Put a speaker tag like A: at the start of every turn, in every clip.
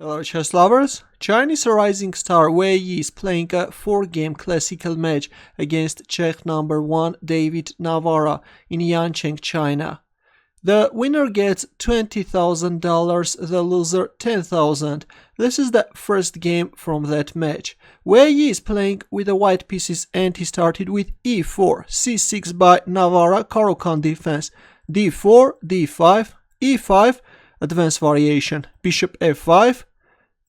A: Hello chess lovers! Chinese rising star Wei Yi is playing a 4-game classical match against Czech number 1 David Navara in Yancheng, China. The winner gets $20,000, the loser $10,000. This is the first game from that match. Wei Yi is playing with the white pieces and he started with e4, c6 by Navara, Caro-Kann defense, d4, d5, e5, advanced variation, bishop f5,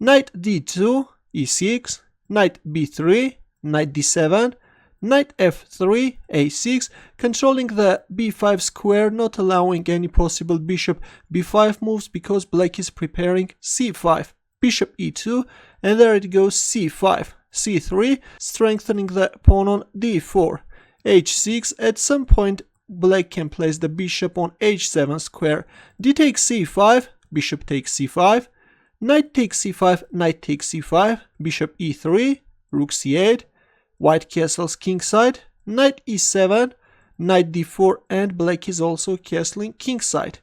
A: knight d2, e6, knight b3, knight d7, knight f3, a6, controlling the b5 square, not allowing any possible bishop b5 moves because black is preparing c5, bishop e2, and there it goes c5, c3, strengthening the pawn on d4, h6, at some point black can place the bishop on h7 square, d takes c5, bishop takes c5, knight takes c5, knight takes c5, bishop e3, rook c8, white castles kingside, knight e7, knight d4, and black is also castling kingside.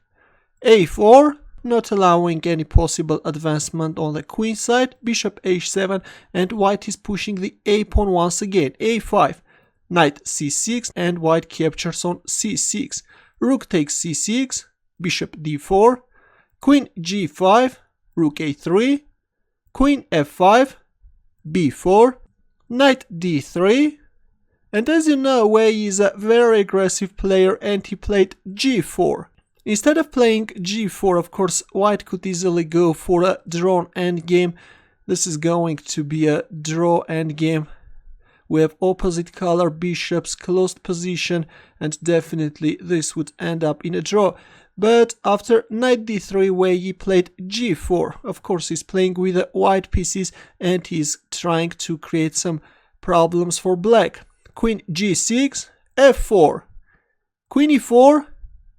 A: a4, not allowing any possible advancement on the queen side, bishop h7, and white is pushing the a pawn once again, a5, knight c6, and white captures on c6, rook takes c6, bishop d4, queen g5, rook a3, queen f5, b4, knight d3, and as you know, Wei Yi is a very aggressive player and he played g4. Instead of playing g4, of course, white could easily go for a drawn endgame. This is going to be a draw endgame. We have opposite color bishops, closed position, and definitely this would end up in a draw. But after knight d3, Wei Yi played g4. Of course, he's playing with the white pieces and he's trying to create some problems for black. Queen g6, f4, queen e4,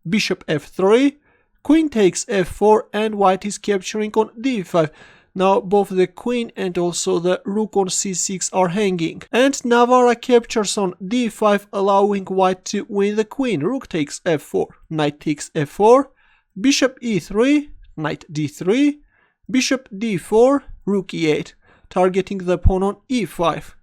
A: bishop f3, queen takes f4, and white is capturing on d5. Now both the queen and also the rook on c6 are hanging. And Navara captures on d5, allowing white to win the queen. Rook takes f4, knight takes f4, bishop e3, knight d3, bishop d4, rook e8, targeting the pawn on e5.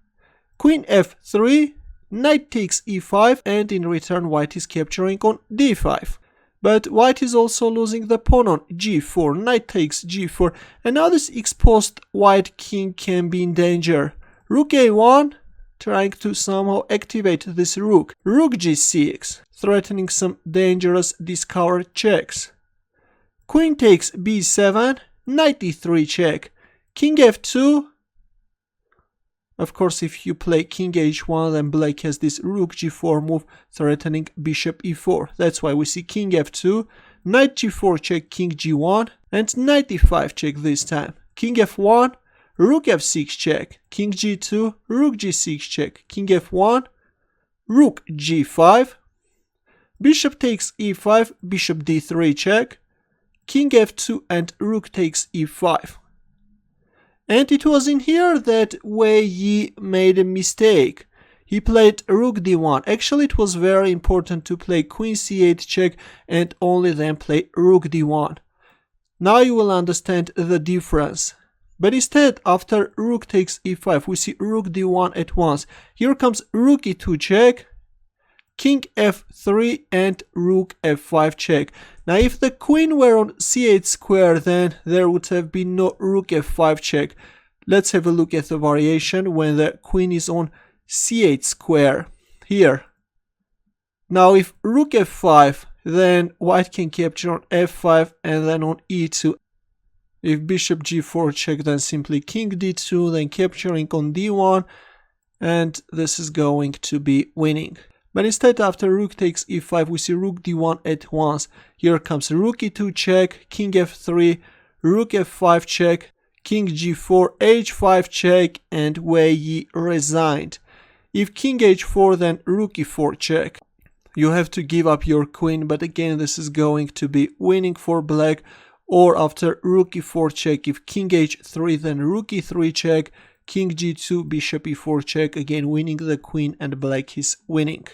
A: Queen f3, knight takes e5, and in return white is capturing on d5. But white is also losing the pawn on g4, knight takes g4, and now this exposed white king can be in danger. Rook a1, trying to somehow activate this rook. Rook g6, threatening some dangerous discovered checks. Queen takes b7, knight e3 check, king f2. Of course, if you play king h1, then black has this rook g4 move threatening bishop e4. That's why we see king f2, knight g4 check, king g1, and knight e5 check this time. King f1, rook f6 check, king g2, rook g6 check, king f1, rook g5, bishop takes e5, bishop d3 check, king f2, and rook takes e5. And it was in here that Wei Yi made a mistake. He played rook d1. Actually, it was very important to play queen c8 check and only then play rook d1. Now you will understand the difference. But instead, after rook takes e5, we see rook d1 at once. Here comes rook e2 check, king f3, and rook f5 check. Now if the queen were on c8 square, then there would have been no rook f5 check. Let's have a look at the variation when the queen is on c8 square. Here. Now if rook f5, then white can capture on f5 and then on e2. If bishop g4 check, then simply king d2, then capturing on d1, and this is going to be winning. But instead, after rook takes e5, we see rook d1 at once. Here comes rook e2 check, king f3, rook f5 check, king g4, h5 check, and Wei Yi resigned. If king h4, then rook e4 check. You have to give up your queen, but again, this is going to be winning for black. Or after rook e4 check, if king h3, then rook e3 check, king g2, bishop e4 check, again winning the queen, and black is winning.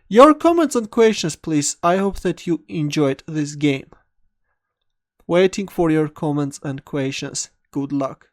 A: Your comments and questions, please. I hope that you enjoyed this game. Waiting for your comments and questions. good luck.